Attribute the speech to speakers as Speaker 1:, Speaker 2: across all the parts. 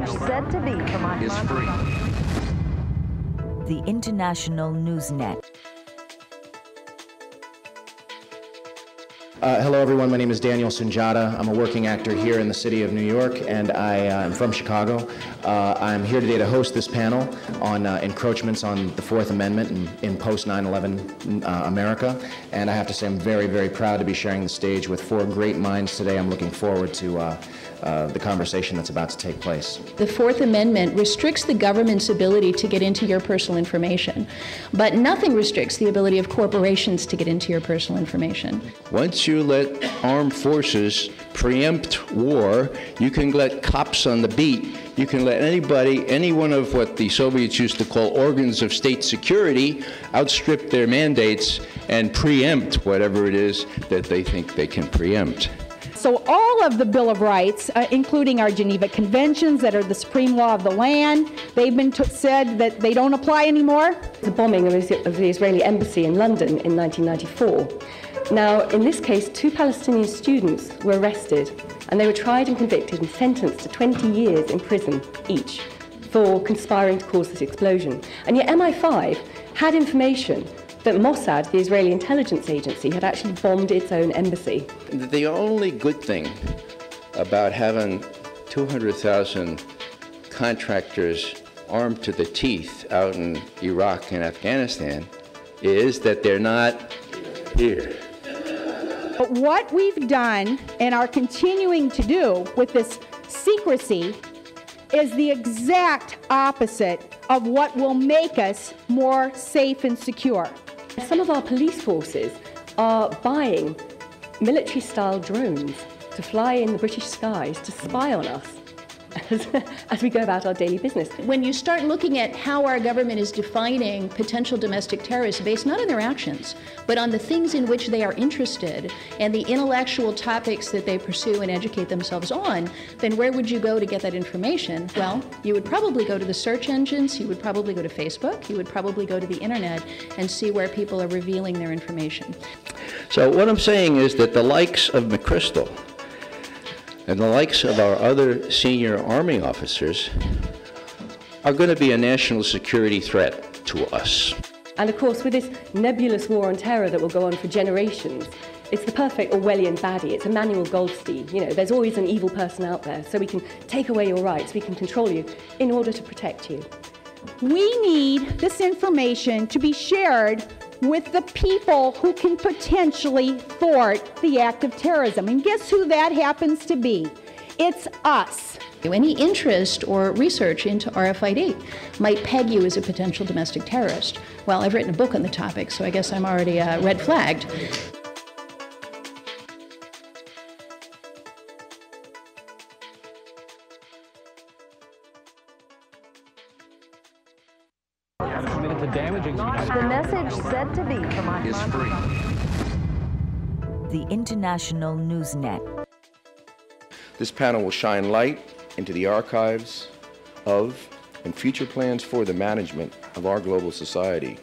Speaker 1: message said to be from our
Speaker 2: is free.
Speaker 3: The International Newsnet.
Speaker 4: Hello everyone, my name is Daniel Sunjata. I'm a working actor here in the city of New York, and I am from Chicago. I'm here today to host this panel on encroachments on the Fourth Amendment in post-9/11 America. And I have to say I'm very, very proud to be sharing the stage with four great minds today. I'm looking forward to the conversation that's about to take place.
Speaker 5: The Fourth Amendment restricts the government's ability to get into your personal information, but nothing restricts the ability of corporations to get into your personal information.
Speaker 6: Once you let armed forces preempt war, you can let cops on the beat, you can let anybody, any one of what the Soviets used to call organs of state security, outstrip their mandates and preempt whatever it is that they think they can preempt.
Speaker 7: So all of the Bill of Rights, including our Geneva Conventions that are the supreme law of the land, they've been said that they don't apply anymore.
Speaker 8: The bombing of the Israeli embassy in London in 1994. Now, in this case, 2 Palestinian students were arrested, and they were tried and convicted and sentenced to 20 years in prison each for conspiring to cause this explosion. And yet MI5 had information that Mossad, the Israeli intelligence agency, had actually bombed its own embassy.
Speaker 6: The only good thing about having 200,000 contractors armed to the teeth out in Iraq and Afghanistan is that they're not here.
Speaker 7: But what we've done and are continuing to do with this secrecy is the exact opposite of what will make us more safe and secure.
Speaker 8: Some of our police forces are buying military-style drones to fly in the British skies to spy on us as we go about our daily business.
Speaker 5: When you start looking at how our government is defining potential domestic terrorists based not on their actions, but on the things in which they are interested and the intellectual topics that they pursue and educate themselves on, then where would you go to get that information? Well, you would probably go to the search engines, you would probably go to Facebook, you would probably go to the internet and see where people are revealing their information.
Speaker 6: So what I'm saying is that the likes of McChrystal and the likes of our other senior Army officers are going to be a national security threat to us.
Speaker 8: And of course, with this nebulous war on terror that will go on for generations, it's the perfect Orwellian baddie. It's Emmanuel Goldstein. You know, there's always an evil person out there, so we can take away your rights, we can control you in order to protect you.
Speaker 7: We need this information to be shared with the people who can potentially thwart the act of terrorism. And guess who that happens to be? It's us.
Speaker 5: Any interest or research into RFID might peg you as a potential domestic terrorist. Well, I've written a book on the topic, so I guess I'm already red flagged.
Speaker 1: The message said to be from our
Speaker 2: is free.
Speaker 3: The International Newsnet.
Speaker 9: This panel will shine light into the archives of and future plans for the management of our global society.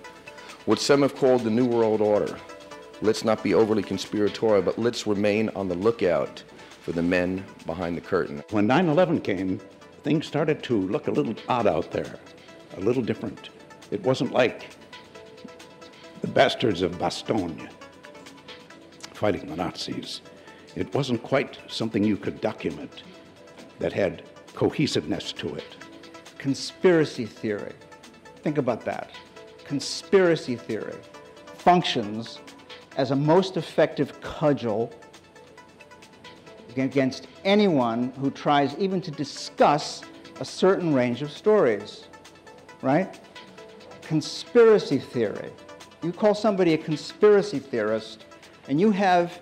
Speaker 9: What some have called the New World Order. Let's not be overly conspiratorial, but let's remain on the lookout for the men behind the curtain.
Speaker 10: When 9/11 came, things started to look a little odd out there, a little different. It wasn't like the bastards of Bastogne fighting the Nazis. It wasn't quite something you could document that had cohesiveness to it.
Speaker 11: Conspiracy theory. Think about that. Conspiracy theory functions as a most effective cudgel against anyone who tries even to discuss a certain range of stories, right? Conspiracy theory. You call somebody a conspiracy theorist, and you have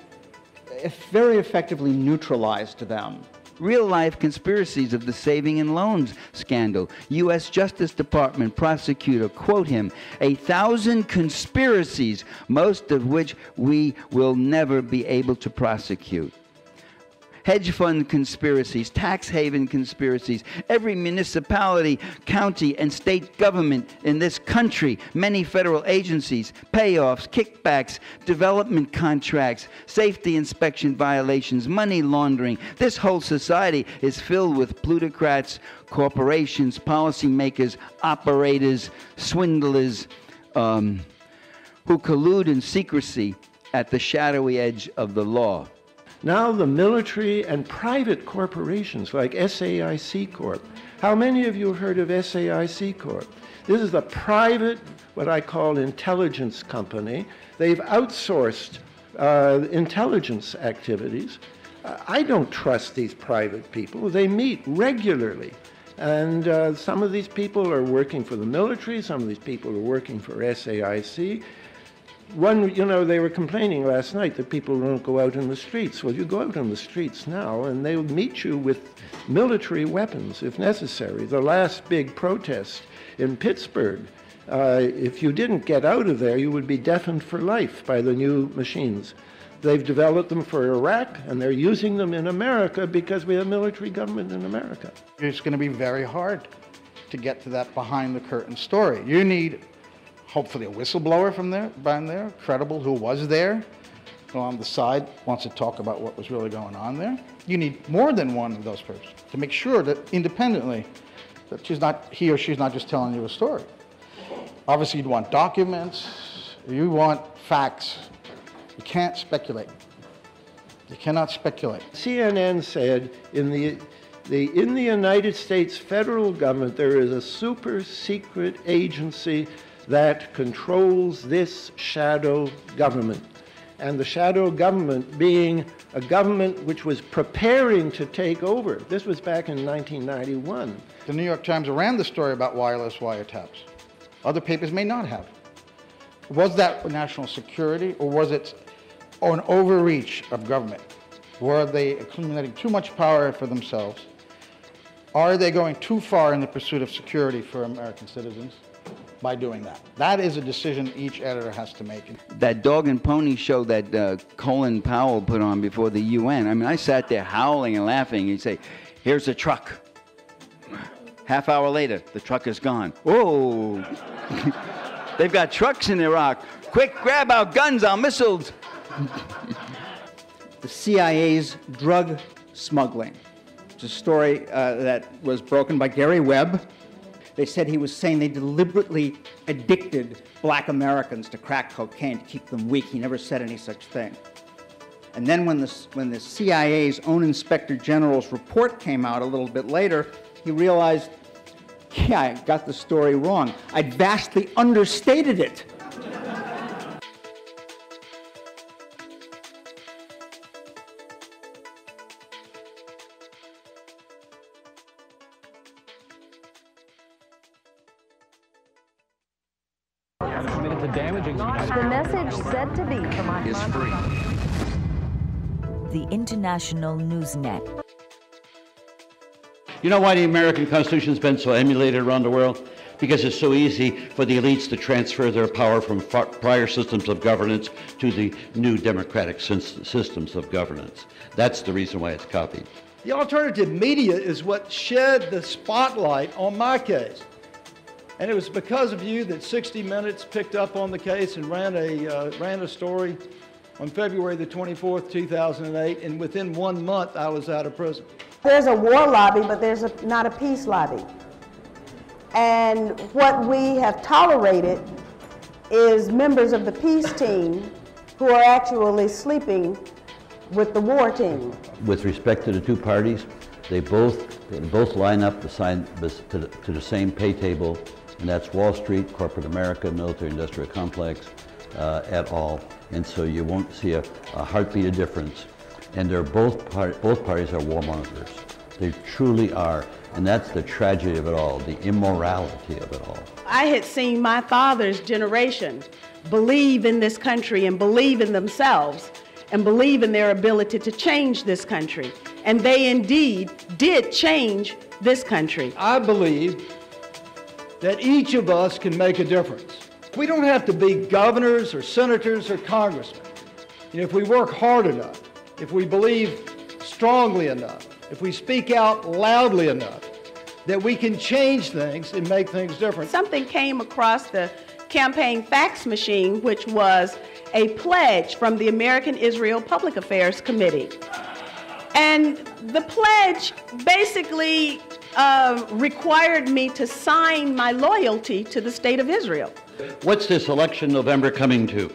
Speaker 11: very effectively neutralized them.
Speaker 12: Real-life conspiracies of the saving and loans scandal. U.S. Justice Department prosecutor, quote him, 1,000 conspiracies, most of which we will never be able to prosecute. hedge fund conspiracies, tax haven conspiracies. Every municipality, county, and state government in this country, many federal agencies, payoffs, kickbacks, development contracts, safety inspection violations, money laundering. This whole society is filled with plutocrats, corporations, policymakers, operators, swindlers, who collude in secrecy at the shadowy edge of the law.
Speaker 2: Now the military and private corporations like SAIC Corp. How many of you have heard of SAIC Corp? This is a private, what I call intelligence company. They've outsourced intelligence activities. I don't trust these private people. They meet regularly. And some of these people are working for the military, some of these people are working for SAIC. They were complaining last night that people don't go out in the streets. Well, you go out in the streets now, and they'll meet you with military weapons, if necessary. The last big protest in Pittsburgh, if you didn't get out of there, you would be deafened for life by the new machines. They've developed them for Iraq, and they're using them in America because we have military government in America.
Speaker 13: It's going to be very hard to get to that behind-the-curtain story. You need, hopefully, a whistleblower from there, credible, who was there, who on the side wants to talk about what was really going on there. You need more than one of those persons to make sure that independently, that he or she's not just telling you a story. Obviously, you'd want documents, you want facts. You can't speculate. You cannot speculate.
Speaker 2: CNN said in the United States federal government, there is a super secret agency that controls this shadow government. And the shadow government being a government which was preparing to take over. This was back in 1991.
Speaker 13: The New York Times ran the story about wireless wiretaps. Other papers may not have. Was that national security, or was it an overreach of government? Were they accumulating too much power for themselves? Are they going too far in the pursuit of security for American citizens by doing that? That is a decision each editor has to make.
Speaker 12: That dog and pony show that Colin Powell put on before the UN, I mean, I sat there howling and laughing. He'd say, here's a truck. Half hour later, the truck is gone. Whoa! They've got trucks in Iraq. Quick, grab our guns, our missiles.
Speaker 11: The CIA's drug smuggling. It's a story that was broken by Gary Webb. They said he was saying they deliberately addicted black Americans to crack cocaine to keep them weak. He never said any such thing. And then when the CIA's own Inspector General's report came out a little bit later, he realized, yeah, I got the story wrong. I'd vastly understated it.
Speaker 1: The message said to be from our
Speaker 9: is free.
Speaker 3: The International Newsnet.
Speaker 14: You know why the American Constitution's been so emulated around the world? Because it's so easy for the elites to transfer their power from prior systems of governance to the new democratic systems of governance. That's the reason why it's copied.
Speaker 15: The alternative media is what shed the spotlight on my case. And it was because of you that 60 Minutes picked up on the case and ran a story on February the 24th, 2008, and within 1 month I was out of prison.
Speaker 16: There's a war lobby, but there's not a peace lobby. And what we have tolerated is members of the peace team who are actually sleeping with the war team.
Speaker 14: With respect to the two parties, they both line up to the same pay table, and that's Wall Street, corporate America, military-industrial complex, et al. And so you won't see a heartbeat of difference. And they're both parties are warmongers. They truly are. And that's the tragedy of it all, the immorality of it all.
Speaker 16: I had seen my father's generation believe in this country and believe in themselves and believe in their ability to change this country. And they indeed did change this country.
Speaker 15: I believe that each of us can make a difference. We don't have to be governors or senators or congressmen. If we work hard enough, if we believe strongly enough, if we speak out loudly enough, that we can change things and make things different.
Speaker 16: Something came across the campaign fax machine, which was a pledge from the American Israel Public Affairs Committee. And the pledge basically required me to sign my loyalty to the state of Israel.
Speaker 14: What's this election November coming to?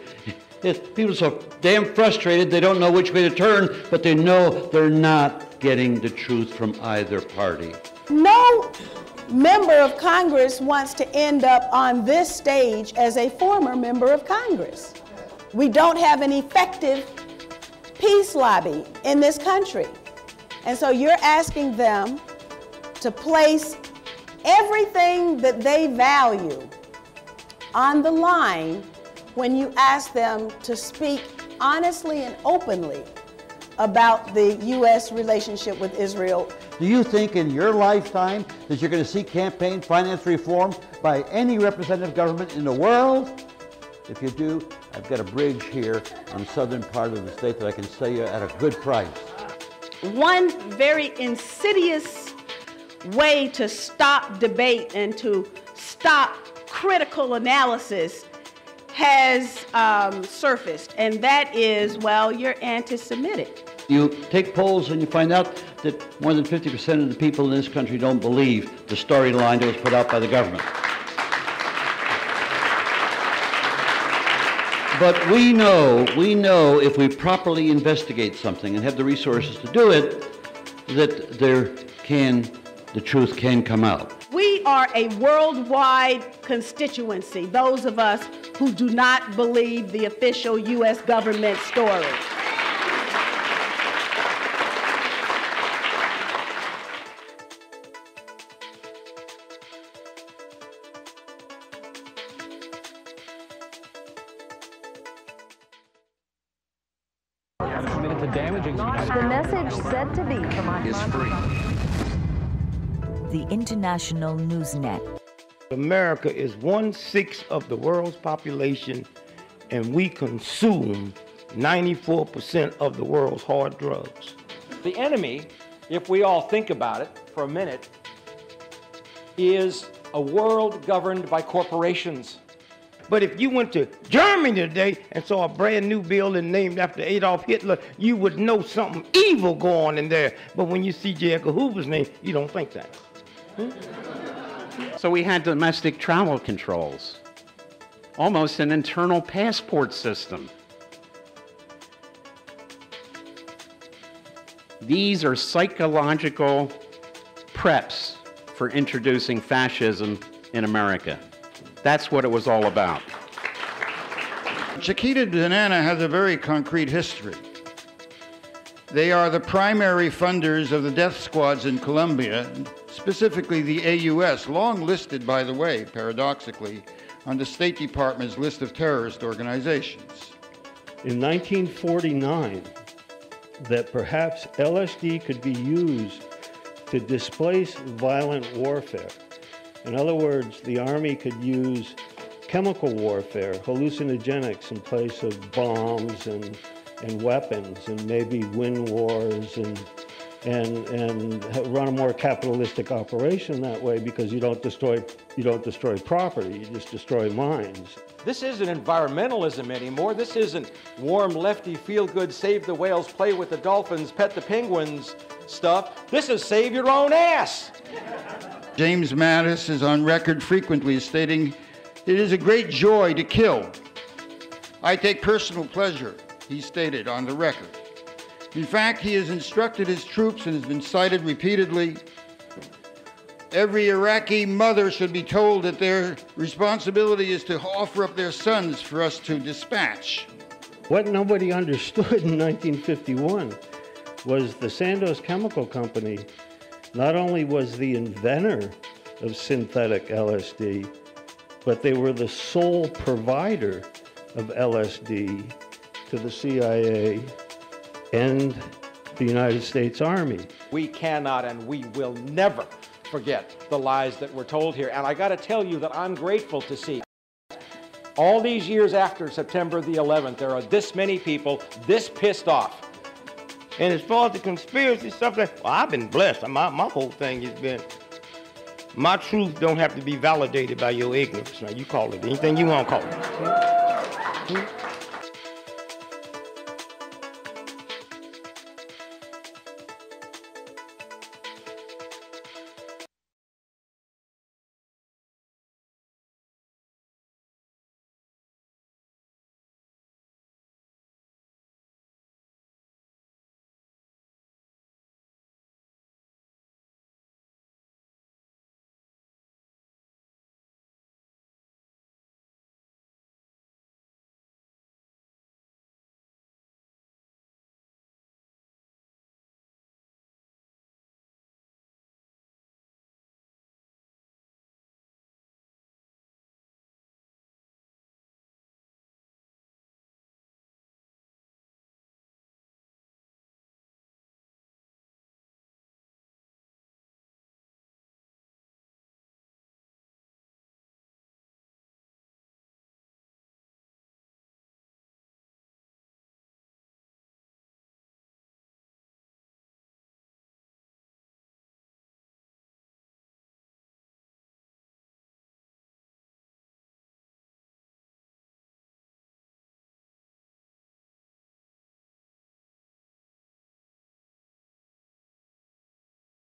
Speaker 14: People are so damn frustrated they don't know which way to turn, but they know they're not getting the truth from either party.
Speaker 16: No member of Congress wants to end up on this stage as a former member of Congress. We don't have an effective peace lobby in this country. And so you're asking them to place everything that they value on the line when you ask them to speak honestly and openly about the U.S. relationship with Israel.
Speaker 14: Do you think in your lifetime that you're going to see campaign finance reform by any representative government in the world? If you do, I've got a bridge here on the southern part of the state that I can sell you at a good price.
Speaker 16: One very insidious way to stop debate and to stop critical analysis has surfaced, and that is, well, you're anti-Semitic.
Speaker 14: You take polls and you find out that more than 50% of the people in this country don't believe the storyline that was put out by the government. But we know if we properly investigate something and have the resources to do it, that the truth can come out.
Speaker 16: We are a worldwide constituency, those of us who do not believe the official U.S. government story.
Speaker 1: The message said to be from our
Speaker 9: is free.
Speaker 3: The International Newsnet.
Speaker 2: America is 1/6 of the world's population, and we consume 94% of the world's hard drugs.
Speaker 17: The enemy, if we all think about it for a minute, is a world governed by corporations.
Speaker 2: But if you went to Germany today and saw a brand new building named after Adolf Hitler, you would know something evil going on in there. But when you see J. Edgar Hoover's name, you don't think that.
Speaker 18: So we had domestic travel controls, almost an internal passport system. These are psychological preps for introducing fascism in America. That's what it was all about.
Speaker 19: Chiquita Banana has a very concrete history. They are the primary funders of the death squads in Colombia, specifically the AUS, long listed, by the way, paradoxically, on the State Department's list of terrorist organizations.
Speaker 20: In 1949, that perhaps LSD could be used to displace violent warfare. In other words, the Army could use chemical warfare, hallucinogenics in place of bombs and weapons, and maybe win wars and run a more capitalistic operation that way, because you don't destroy property, you just destroy minds.
Speaker 17: This isn't environmentalism anymore. This isn't warm, lefty, feel-good, save the whales, play with the dolphins, pet the penguins stuff. This is save your own ass.
Speaker 19: James Mattis is on record frequently as stating, "It is a great joy to kill. I take personal pleasure," he stated on the record. In fact, he has instructed his troops and has been cited repeatedly, "Every Iraqi mother should be told that their responsibility is to offer up their sons for us to dispatch."
Speaker 20: What nobody understood in 1951 was the Sandoz Chemical Company not only was the inventor of synthetic LSD, but they were the sole provider of LSD to the CIA and the United States Army.
Speaker 17: We cannot and we will never forget the lies that were told here. And I got to tell you that I'm grateful to see all these years after September the 11th, there are this many people this pissed off
Speaker 21: And as far as the conspiracy stuff, well, I've been blessed. My whole thing has been, my truth don't have to be validated by your ignorance. Now, you call it anything you want to call it.